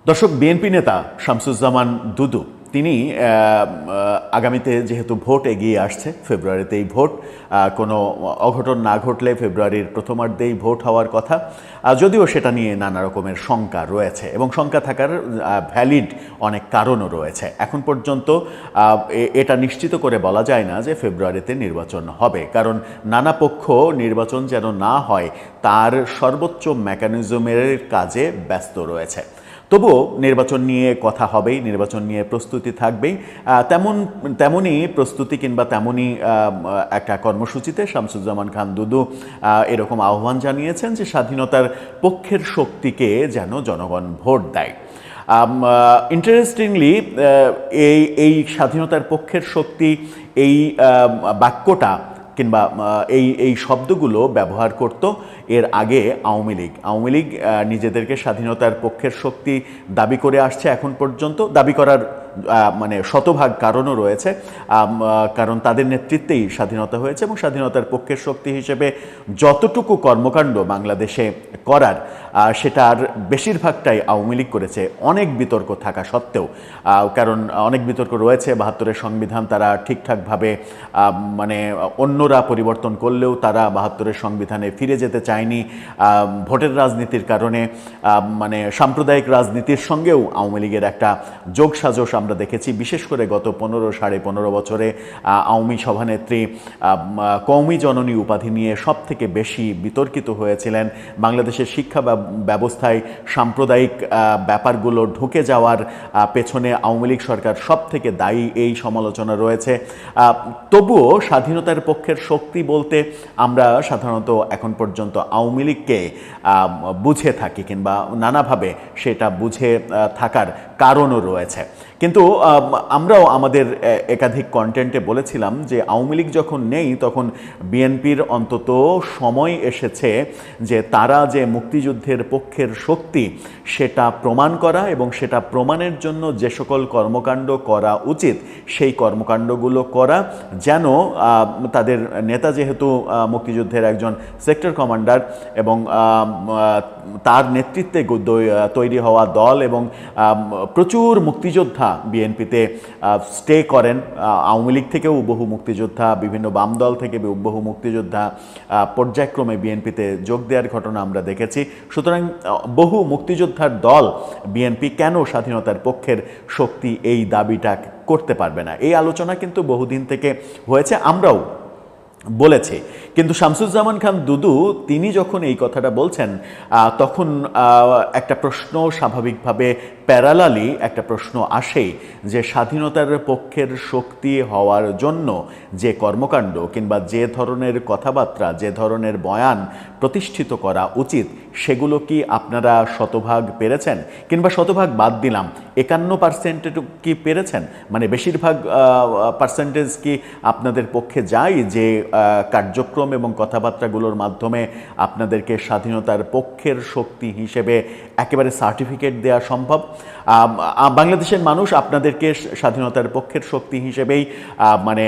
দর্শক, বিএনপি নেতা শামসুজ্জামান দুদু তিনি আগামীতে যেহেতু ভোট এগিয়ে আসছে, ফেব্রুয়ারিতেই ভোট, কোনো অঘটন না ঘটলে ফেব্রুয়ারির প্রথমার্ধেই ভোট হওয়ার কথা, যদিও সেটা নিয়ে নানা রকমের শঙ্কা রয়েছে এবং শঙ্কা থাকার ভ্যালিড অনেক কারণও রয়েছে। এখন পর্যন্ত এটা নিশ্চিত করে বলা যায় না যে ফেব্রুয়ারিতে নির্বাচন হবে, কারণ নানা পক্ষ নির্বাচন যেন না হয় তার সর্বোচ্চ মেকানিজমের কাজে ব্যস্ত রয়েছে। তবুও নির্বাচন নিয়ে কথা হবেই, নির্বাচন নিয়ে প্রস্তুতি থাকবেই। তেমনই প্রস্তুতি কিংবা তেমনই একটা কর্মসূচিতে শামসুজ্জামান খান দুদু এরকম আহ্বান জানিয়েছেন যে স্বাধীনতার পক্ষের শক্তিকে যেন জনগণ ভোট দেয়। ইন্টারেস্টিংলি স্বাধীনতার পক্ষের শক্তি এই বাক্যটা কিংবা এই শব্দগুলো ব্যবহার করত এর আগে আওয়ামী লীগ নিজেদেরকে স্বাধীনতার পক্ষের শক্তি দাবি করে আসছে। এখন পর্যন্ত দাবি করার মানে শতভাগ কারণও রয়েছে, কারণ তাদের নেতৃত্বেই স্বাধীনতা হয়েছে এবং স্বাধীনতার পক্ষের শক্তি হিসেবে যতটুকু কর্মকাণ্ড বাংলাদেশে করার সেটার বেশিরভাগটাই আওয়ামী লীগ করেছে, অনেক বিতর্ক থাকা সত্ত্বেও। কারণ অনেক বিতর্ক রয়েছে, ৭২-এর সংবিধান তারা ঠিকঠাকভাবে মানে অন্যরা পরিবর্তন করলেও তারা ৭২-এর সংবিধানে ফিরে যেতে চায়নি। ভোটের রাজনীতির কারণে মানে সাম্প্রদায়িক রাজনীতির সঙ্গেও আওয়ামী লীগের একটা যোগসাজশ আমরা দেখেছি। বিশেষ করে গত ১৫-১৫ বছরে আওয়ামী সভানেত্রী কওমি জননী উপাধি নিয়ে সব থেকে বেশি বিতর্কিত হয়েছিলেন। বাংলাদেশের শিক্ষা ব্যবস্থায় সাম্প্রদায়িক ব্যাপারগুলো ঢুকে যাওয়ার পেছনে আওয়ামী লীগ সরকার সব থেকে দায়ী, এই সমালোচনা রয়েছে। তবুও স্বাধীনতার পক্ষের শক্তি বলতে আমরা সাধারণত এখন পর্যন্ত আওয়ামী লীগকে বুঝে থাকি কিংবা নানাভাবে সেটা বুঝে থাকার কারণও রয়েছে। কিন্তু আমরাও আমাদের একাধিক কন্টেন্টে বলেছিলাম যে আওয়ামী লীগ যখন নেই তখন বিএনপির অন্তত সময় এসেছে যে তারা যে মুক্তিযুদ্ধের পক্ষের শক্তি সেটা প্রমাণ করা এবং সেটা প্রমাণের জন্য যে সকল কর্মকাণ্ড করা উচিত সেই কর্মকাণ্ডগুলো করা, যেন তাদের নেতা যেহেতু মুক্তিযুদ্ধের একজন সেক্টর কমান্ডার এবং তার নেতৃত্বে তৈরি হওয়া দল এবং প্রচুর মুক্তিযোদ্ধা বিএনপিতে স্টে করেন। আওয়ামী লীগ থেকেও বহু মুক্তিযোদ্ধা, বিভিন্ন বাম দল থেকে বহু মুক্তিযোদ্ধা পর্যায়ক্রমে বিএনপিতে যোগ দেওয়ার ঘটনা আমরা দেখেছি। সুতরাং বহু মুক্তিযোদ্ধার দল বিএনপি কেন স্বাধীনতার পক্ষের শক্তি এই দাবিটা করতে পারবে না, এই আলোচনা কিন্তু বহুদিন থেকে হয়েছে, আমরাও বলেছে। কিন্তু শামসুজ্জামান খান দুদু তিনি যখন এই কথাটা বলছেন তখন একটা প্রশ্ন স্বাভাবিকভাবে প্যারালালি একটা প্রশ্ন আসেই যে স্বাধীনতার পক্ষের শক্তি হওয়ার জন্য যে কর্মকাণ্ড কিংবা যে ধরনের কথাবার্তা, যে ধরনের বয়ান প্রতিষ্ঠিত করা উচিত সেগুলো কি আপনারা শতভাগ পেরেছেন? কিংবা শতভাগ বাদ দিলাম, ৫১% কি পেরেছেন? মানে বেশিরভাগ পার্সেন্টেজ কি আপনাদের পক্ষে যায় যে কার্যক্রম এবং কথাবার্তাগুলোর মাধ্যমে আপনাদেরকে স্বাধীনতার পক্ষের শক্তি হিসেবে একেবারে সার্টিফিকেট দেওয়া সম্ভব? বাংলাদেশের মানুষ আপনাদেরকে স্বাধীনতার পক্ষের শক্তি হিসেবেই মানে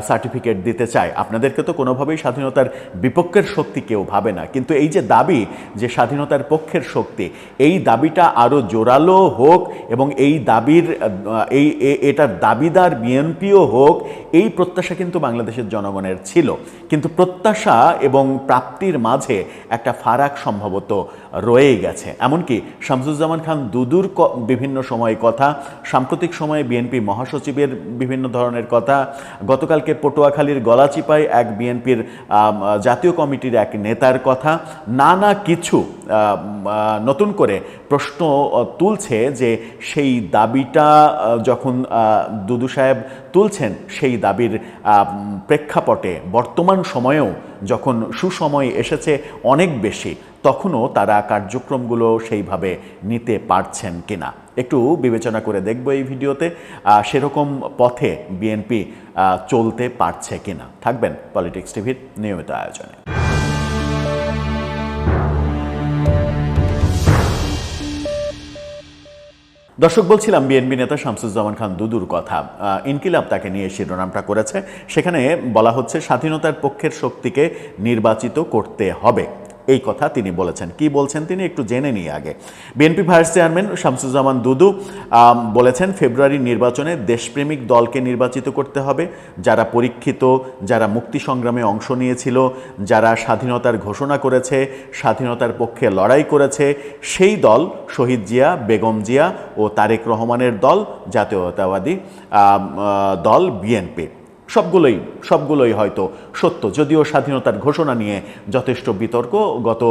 সার্টিফিকেট দিতে চায়, আপনাদেরকে তো কোনোভাবেই স্বাধীনতার বিপক্ষের শক্তি কেউ ভাবে না। কিন্তু এই যে দাবি যে স্বাধীনতার পক্ষের শক্তি, এই দাবিটা আরও জোরালো হোক এবং এই দাবির এটার দাবিদার বিএনপিও হোক, এই প্রত্যাশা কিন্তু বাংলাদেশের জনগণের ছিল। কিন্তু প্রত্যাশা এবং প্রাপ্তির মাঝে একটা ফারাক সম্ভবত রয়েই গেছে। এমনকি শামসুজ্জামান খান দুদুর বিভিন্ন সময় কথা, সাম্প্রতিক সময়ে বিএনপি মহাসচিবের বিভিন্ন ধরনের কথা, গতকালকে পটুয়াখালীর গলাচিপায় এক বিএনপির জাতীয় কমিটির এক নেতার কথা, নানা কিছু নতুন করে প্রশ্ন তুলছে যে সেই দাবিটা যখন দুদু সাহেব তুলছেন সেই দাবির প্রেক্ষাপটে বর্তমান সময়েও যখন সুসময় এসেছে অনেক বেশি, তখনও তারা কার্যক্রমগুলো সেইভাবে নিতে পারছেন কিনা একটু বিবেচনা করে দেখব এই ভিডিওতে, সেরকম পথে বিএনপি চলতে পারছে কিনা। থাকবেন পলিটিক্স টিভির নিয়মিত আয়োজনে। দর্শক, বলছিলাম বিএনপি নেতা শামসুজ্জামান খান দুদুর কথা। ইনকিলাব তাকে নিয়ে শিরোনামটা করেছে, সেখানে বলা হচ্ছে স্বাধীনতার পক্ষের শক্তিকে নির্বাচিত করতে হবে। এই কথা তিনি বলেছেন। কি বলছেন তিনি একটু জেনে নিই আগে। বিএনপি ভাইস চেয়ারম্যান শামসুজ্জামান দুদু বলেছেন, ফেব্রুয়ারির নির্বাচনে দেশপ্রেমিক দলকে নির্বাচিত করতে হবে, যারা পরীক্ষিত, যারা মুক্তি সংগ্রামে অংশ নিয়েছিল, যারা স্বাধীনতার ঘোষণা করেছে, স্বাধীনতার পক্ষে লড়াই করেছে, সেই দল শহীদ জিয়া, বেগম জিয়া ও তারেক রহমানের দল, জাতীয়তাবাদী দল বিএনপি। সবগুলোই হয়তো সত্য, যদিও স্বাধীনতার ঘোষণা নিয়ে যথেষ্ট বিতর্ক। গত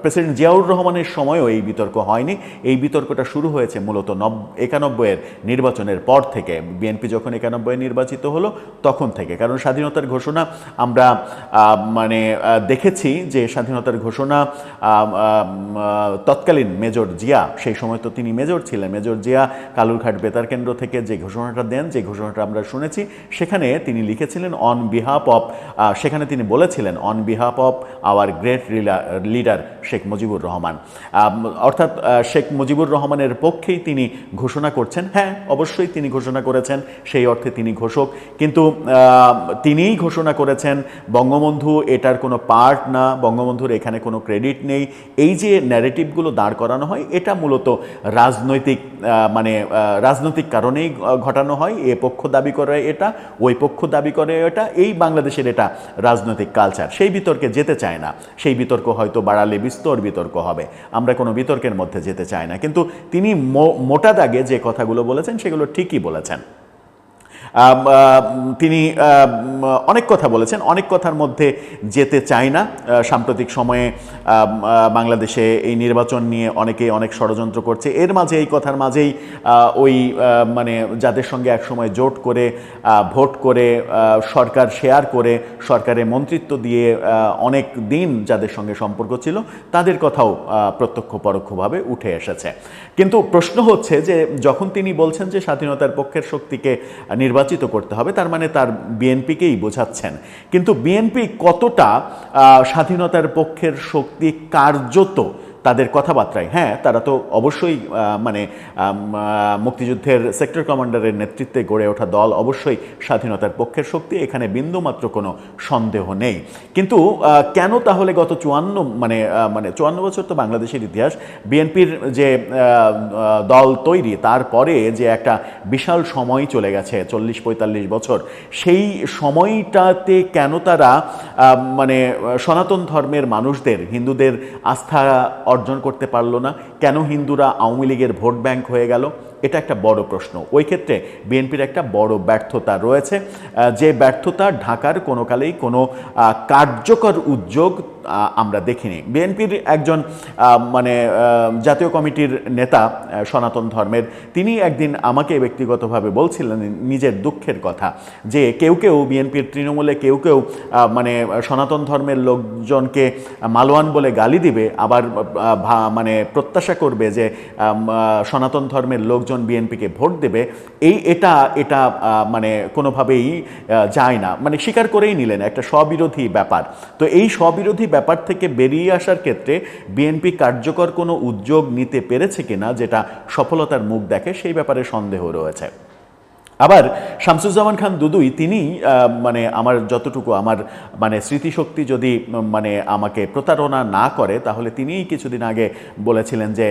প্রেসিডেন্ট জিয়াউর রহমানের সময়ও এই বিতর্ক হয়নি। এই বিতর্কটা শুরু হয়েছে মূলত 91-এর নির্বাচনের পর থেকে, বিএনপি যখন 91-এ নির্বাচিত হলো তখন থেকে। কারণ স্বাধীনতার ঘোষণা আমরা দেখেছি যে স্বাধীনতার ঘোষণা তৎকালীন মেজর জিয়া, সেই সময় তো তিনি মেজর ছিলেন, মেজর জিয়া কালুরঘাট বেতার কেন্দ্র থেকে যে ঘোষণাটা দেন, যে ঘোষণাটা আমরা শুনেছি, সেখানে তিনি লিখেছিলেন সেখানে তিনি বলেছিলেন on behalf of our great leader Sheikh Mujibur Rahman, অর্থাৎ শেখ মুজিবুর রহমানের পক্ষেই তিনি ঘোষণা করছেন। হ্যাঁ, অবশ্যই তিনি ঘোষণা করেছেন, সেই অর্থে তিনি ঘোষক, কিন্তু তিনিই ঘোষণা করেছেন। বঙ্গবন্ধু এটার কোনো পার্ট না, বঙ্গবন্ধুর এখানে কোনো ক্রেডিট নেই। এই যে ন্যারেটিভগুলো দাঁড় করানো হয়, এটা মূলত রাজনৈতিক কারণেই ঘটানো হয়। এ পক্ষ দাবি করে এটা, ওই পক্ষ দাবি করে এটা, এই বাংলাদেশের এটা রাজনৈতিক কালচার। সেই বিতর্কে যেতে চায় না, সেই বিতর্ক হয়তো বাড়ালে বিস্তর বিতর্ক হবে, আমরা কোনো বিতর্কের মধ্যে যেতে চাই না। কিন্তু তিনি মোটা দাগে যে কথাগুলো বলেছেন সেগুলো ঠিকই বলেছেন। তিনি অনেক কথা বলেছেন, অনেক কথার মধ্যে যেতে চাই না। সাম্প্রতিক সময়ে বাংলাদেশে এই নির্বাচন নিয়ে অনেকেই অনেক ষড়যন্ত্র করছে। এর মাঝে, এই কথার মাঝেই যাদের সঙ্গে একসময় জোট করে ভোট করে সরকার শেয়ার করে সরকারে মন্ত্রিত্ব দিয়ে অনেক দিন যাদের সঙ্গে সম্পর্ক ছিল, তাদের কথাও প্রত্যক্ষ পরোক্ষভাবে উঠে এসেছে। কিন্তু প্রশ্ন হচ্ছে যে যখন তিনি বলছেন যে স্বাধীনতার পক্ষের শক্তিকে নির্বাচিত করতে হবে, তার মানে তার বিএনপিকেই বোঝাচ্ছেন। কিন্তু বিএনপি কতটা স্বাধীনতার পক্ষের শক্তি কার্যত তাদের কথাবার্তায়? হ্যাঁ, তারা তো অবশ্যই মুক্তিযুদ্ধের সেক্টর কমান্ডারের নেতৃত্বে গড়ে ওঠা দল অবশ্যই স্বাধীনতার পক্ষের শক্তি, এখানে বিন্দুমাত্র কোনো সন্দেহ নেই। কিন্তু কেন তাহলে গত 54 বছর তো বাংলাদেশের ইতিহাস, বিএনপির যে দল তৈরি তারপরে যে একটা বিশাল সময় চলে গেছে, 40-45 বছর, সেই সময়টাতে কেন তারা সনাতন ধর্মের মানুষদের, হিন্দুদের আস্থা অর্জন করতে পারল না? কেন হিন্দুরা আওয়ামী লীগের ভোট ব্যাংক হয়ে গেল? এটা একটা বড় প্রশ্ন। ওই ক্ষেত্রে বিএনপির একটা বড় ব্যর্থতা রয়েছে, যে ব্যর্থতা ঢাকার কোনো কালেই কোনো কার্যকর উদ্যোগ আমরা দেখিনি। বিএনপির একজন জাতীয় কমিটির নেতা সনাতন ধর্মের, তিনি একদিন আমাকে ব্যক্তিগতভাবে বলছিলেন নিজের দুঃখের কথা, যে কেউ বিএনপির তৃণমূলে কেউ সনাতন ধর্মের লোকজনকে মালোয়ান বলে গালি দিবে, আবার প্রত্যাশা করবে যে সনাতন ধর্মের লোকজন বিএনপিকে ভোট দেবে। এটা কোনোভাবেই যায় না, স্বীকার করেই নিলেন একটা স্ববিরোধী ব্যাপার। তো এই স্ববিরোধী ব্যাপার থেকে বেরিয়ে আসার ক্ষেত্রে বিএনপি কার্যকর কোনো উদ্যোগ নিতে পেরেছে কিনা, যেটা সফলতার মুখ দেখে, সেই ব্যাপারে সন্দেহ রয়েছে। আবার শামসুজ্জামান খান দুদুই, তিনি আমার যতটুকু আমার স্মৃতিশক্তি যদি আমাকে প্রতারণা না করে, তাহলে তিনিই কিছুদিন আগে বলেছিলেন যে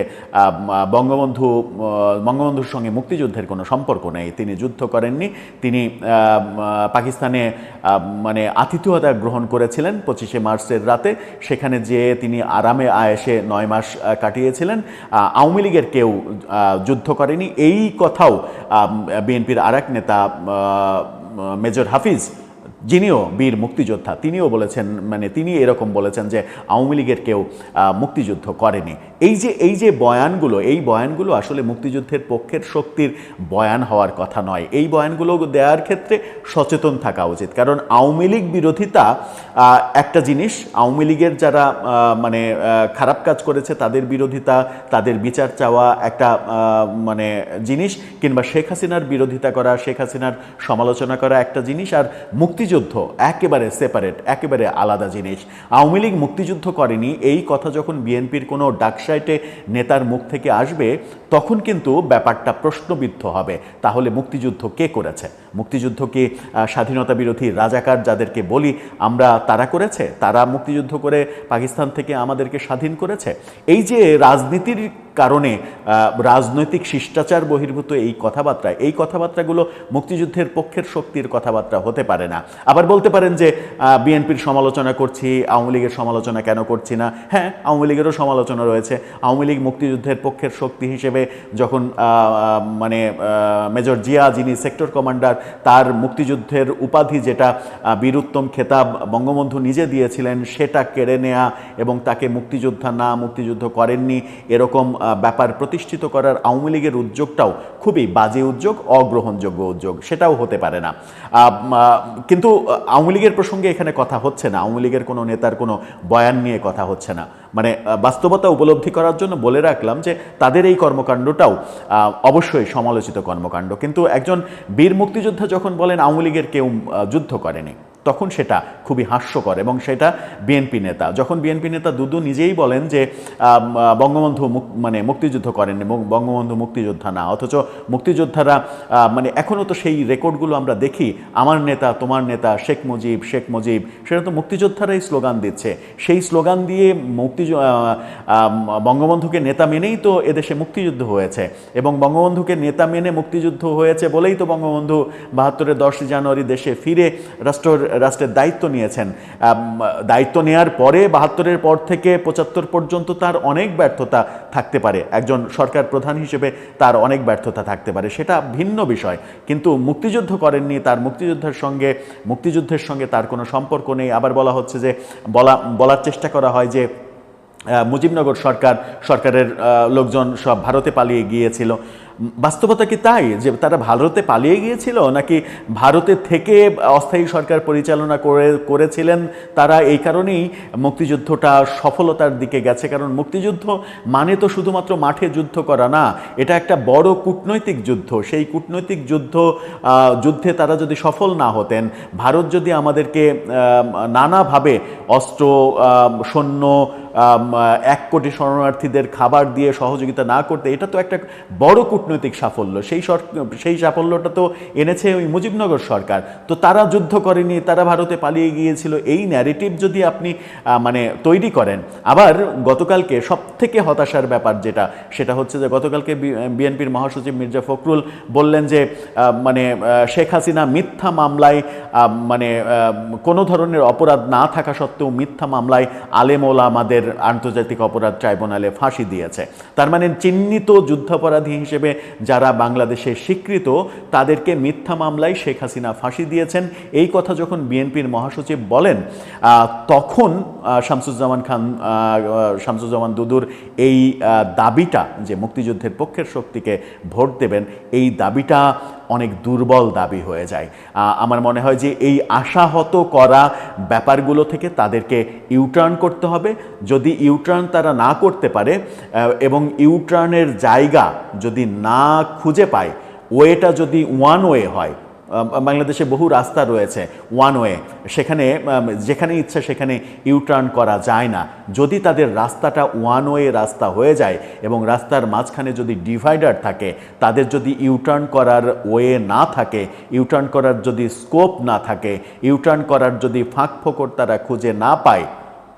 বঙ্গবন্ধুর সঙ্গে মুক্তিযুদ্ধের কোনো সম্পর্ক নেই, তিনি যুদ্ধ করেননি, তিনি পাকিস্তানে আতিথ্যতা গ্রহণ করেছিলেন 25শে মার্চের রাতে, সেখানে যেয়ে তিনি আরামে আয়েসে 9 মাস কাটিয়েছিলেন। আওয়ামী লীগের কেউ যুদ্ধ করেনি, এই কথাও বিএনপির আরেক নেতা মেজর হাফিজ, যিনিও বীর মুক্তিযোদ্ধা, তিনিও বলেছেন, তিনি এরকম বলেছেন যে আওয়ামী লীগের কেউ মুক্তিযুদ্ধ করেনি। এই যে বয়ানগুলো আসলে মুক্তিযুদ্ধের পক্ষের শক্তির বয়ান হওয়ার কথা নয়। এই বয়ানগুলো দেওয়ার ক্ষেত্রে সচেতন থাকা উচিত, কারণ আওয়ামী লীগ বিরোধিতা একটা জিনিস, আওয়ামী লীগের যারা খারাপ কাজ করেছে তাদের বিরোধিতা, তাদের বিচার চাওয়া একটা জিনিস, কিংবা শেখ হাসিনার বিরোধিতা করা, শেখ হাসিনার সমালোচনা করা একটা জিনিস, আর মুক্তিযুদ্ধ মুক্তিযুদ্ধ একেবারে সেপারেট, একেবারে আলাদা জিনিস। আওয়ামী লীগ মুক্তিযুদ্ধ করেনি এই কথা যখন বিএনপির কোনো ডাকসাইটে নেতার মুখ থেকে আসবে, তখন কিন্তু ব্যাপারটা প্রশ্নবিদ্ধ হবে। তাহলে মুক্তিযুদ্ধ কে করেছে? মুক্তিযুদ্ধ কি স্বাধীনতা বিরোধী রাজাকার যাদেরকে বলি আমরা, তারা করেছে? তারা মুক্তিযুদ্ধ করে পাকিস্তান থেকে আমাদেরকে স্বাধীন করেছে? এই যে রাজনীতির কারণে রাজনৈতিক শিষ্টাচার বহির্ভূত এই কথাবার্তাগুলো মুক্তিযুদ্ধের পক্ষের শক্তির কথাবার্তা হতে পারে না। আবার বলতে পারেন যে বিএনপির সমালোচনা করছি, আওয়ামী লীগের সমালোচনা কেন করছি না? হ্যাঁ, আওয়ামী লীগেরও সমালোচনা রয়েছে। আওয়ামী লীগ মুক্তিযুদ্ধের পক্ষের শক্তি হিসেবে যখন মেজর জিয়া, যিনি সেক্টর কমান্ডার, তার মুক্তিযুদ্ধের উপাধি যেটা বীরুত্তম খেতাব বঙ্গবন্ধু নিজে দিয়েছিলেন, সেটা কেড়ে নেয়া এবং তাকে মুক্তিযুদ্ধ করেননি এরকম ব্যাপার প্রতিষ্ঠিত করার আওয়ামী লীগের উদ্যোগটাও খুবই বাজে উদ্যোগ, অগ্রহণযোগ্য উদ্যোগ, সেটাও হতে পারে না। কিন্তু আওয়ামী লীগের প্রসঙ্গে এখানে কথা হচ্ছে না, আওয়ামী লীগের কোনো নেতার কোনো বয়ান নিয়ে কথা হচ্ছে না। মানে বাস্তবতা উপলব্ধি করার জন্য বলে রাখলাম যে তাদের এই কর্মকাণ্ডটাও অবশ্যই সমালোচিত কর্মকাণ্ড। কিন্তু একজন বীর মুক্তিযোদ্ধা যখন বলেন আওয়ামী লীগের কেউ যুদ্ধ করেনি, তখন সেটা খুবই হাস্যকর। এবং সেটা বিএনপি নেতা, যখন বিএনপি নেতা দুদু নিজেই বলেন যে বঙ্গবন্ধু মুক্তিযুদ্ধ করেননি, বঙ্গবন্ধু মুক্তিযোদ্ধা না, অথচ মুক্তিযোদ্ধারা এখনও তো সেই রেকর্ডগুলো আমরা দেখি, আমার নেতা, তোমার নেতা, শেখ মুজিব, সেটা তো মুক্তিযোদ্ধারাই স্লোগান দিচ্ছে। সেই স্লোগান দিয়ে বঙ্গবন্ধুকে নেতা মেনেই তো এদেশে মুক্তিযুদ্ধ হয়েছে, এবং বঙ্গবন্ধুকে নেতা মেনে মুক্তিযুদ্ধ হয়েছে বলেই তো বঙ্গবন্ধু ৭২-এর 10 জানুয়ারি দেশে ফিরে রাষ্ট্রের দায়িত্ব নিয়েছেন। দায়িত্ব নেয়ার পরে ৭২-এর পর থেকে ৭৫ পর্যন্ত তার অনেক ব্যর্থতা থাকতে পারে, একজন সরকার প্রধান হিসেবে তার অনেক ব্যর্থতা থাকতে পারে, সেটা ভিন্ন বিষয়। কিন্তু মুক্তিযুদ্ধ করেননি, তার মুক্তিযুদ্ধের সঙ্গে তার কোনো সম্পর্ক নেই। আবার বলা হচ্ছে যে বলার চেষ্টা করা হয় যে মুজিবনগর সরকারের লোকজন সব ভারতে পালিয়ে গিয়েছিল। বাস্তবতা কি তাই যে তারা ভারতে পালিয়ে গিয়েছিল, নাকি ভারতে থেকে অস্থায়ী সরকার পরিচালনা করেছিলেন তারা, এই কারণেই মুক্তিযুদ্ধটা সফলতার দিকে গেছে? কারণ মুক্তিযুদ্ধ মানে তো শুধুমাত্র মাঠে যুদ্ধ করা না, এটা একটা বড় কূটনৈতিক যুদ্ধ। সেই কূটনৈতিক যুদ্ধে তারা যদি সফল না হতেন, ভারত যদি আমাদেরকে নানাভাবে অস্ত্র, সৈন্য, 1 কোটি শরণার্থীদের খাবার দিয়ে সহযোগিতা না করতে, এটা তো একটা বড় কূটনৈতিক সাফল্য। সেই সাফল্যটা তো এনেছে ওই মুজিবনগর সরকার। তো তারা যুদ্ধ করেনি, তারা ভারতে পালিয়ে গিয়েছিল, এই ন্যারেটিভ যদি আপনি তৈরি করেন। আবার গতকালকে সবথেকে হতাশার ব্যাপার সেটা হচ্ছে যে গতকালকে বিএনপির মহাসচিব মির্জা ফখরুল বললেন যে শেখ হাসিনা মিথ্যা মামলায় কোনো ধরনের অপরাধ না থাকা সত্ত্বেও মিথ্যা মামলায় আলেম ওলামাদের আন্তর্জাতিক অপরাধ ট্রাইব্যুনালে ফাঁসি দিয়েছে। তার মানে চিহ্নিত যুদ্ধাপরাধী হিসেবে যারা বাংলাদেশে স্বীকৃত, তাদেরকে মিথ্যা মামলায় শেখ হাসিনা ফাঁসি দিয়েছেন। এই কথা যখন বিএনপির মহাসচিব বলেন, তখন শামসুজ্জামান দুদুর এই দাবিটা যে মুক্তিযুদ্ধের পক্ষের শক্তিকে ভোট দেবেন, এই দাবিটা অনেক দুর্বল দাবি হয়ে যায়। আমার মনে হয় যে এই আশাহত করা ব্যাপারগুলো থেকে তাদেরকে ইউটার্ন করতে হবে। যদি ইউটার্ন তারা না করতে পারে এবং ইউটার্নের জায়গা যদি না খুঁজে পায়, ওয়েটা যদি ওয়ান ওয়ে হয়, বাংলাদেশে বহু রাস্তা রয়েছে ওয়ান ওয়ে, যেখানে ইচ্ছা সেখানে ইউটার্ন করা যায় না। যদি তাদের রাস্তাটা ওয়ান ওয়ে রাস্তা হয়ে যায় এবং রাস্তার মাঝখানে যদি ডিভাইডার থাকে, তাদের যদি ইউটার্ন করার ওয়ে না থাকে, ইউটার্ন করার যদি স্কোপ না থাকে, ইউটার্ন করার যদি ফাঁক ফোকর তারা খুঁজে না পায়,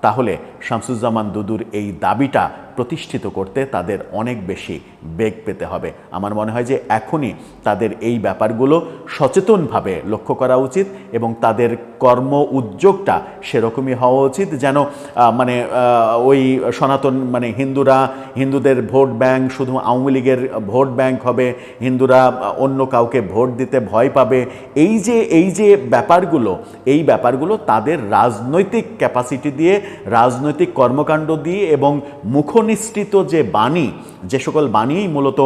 তাহলে শামসুজ্জামান দুদুর এই দাবিটা প্রতিষ্ঠিত করতে তাদের অনেক বেশি বেগ পেতে হবে। আমার মনে হয় যে এখনই তাদের এই ব্যাপারগুলো সচেতনভাবে লক্ষ্য করা উচিত এবং তাদের কর্ম উদ্যোগটা সেরকমই হওয়া উচিত যেন ওই সনাতন হিন্দুদের ভোট ব্যাংক শুধু আওয়ামী লীগের ভোট ব্যাংক হবে, হিন্দুরা অন্য কাউকে ভোট দিতে ভয় পাবে, এই যে ব্যাপারগুলো তাদের রাজনৈতিক ক্যাপাসিটি দিয়ে, রাজনৈতিক কর্মকাণ্ড দিয়ে এবং মুখনিসৃত যে বাণী, যে সকল বাণীই মূলত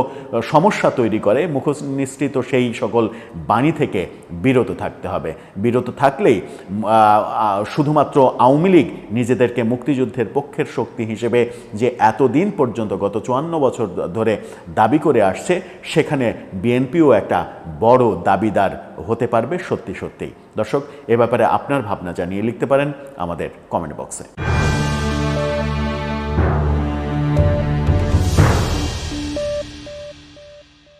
সমস্যা তৈরি করে, মুখনিসৃত সেই সকল বাণী থেকে বিরত থাকতে হবে। বিরত থাকলেই শুধুমাত্র আওয়ামী লীগ নিজেদেরকে মুক্তিযুদ্ধের পক্ষের শক্তি হিসেবে যে এতদিন পর্যন্ত গত 54 বছর ধরে দাবি করে আসছে, সেখানে বিএনপিও একটা বড় দাবিদার হতে পারবে সত্যি সত্যিই। দর্শক, এ ব্যাপারে আপনার ভাবনা জানিয়ে লিখতে পারেন আমাদের কমেন্ট বক্সে।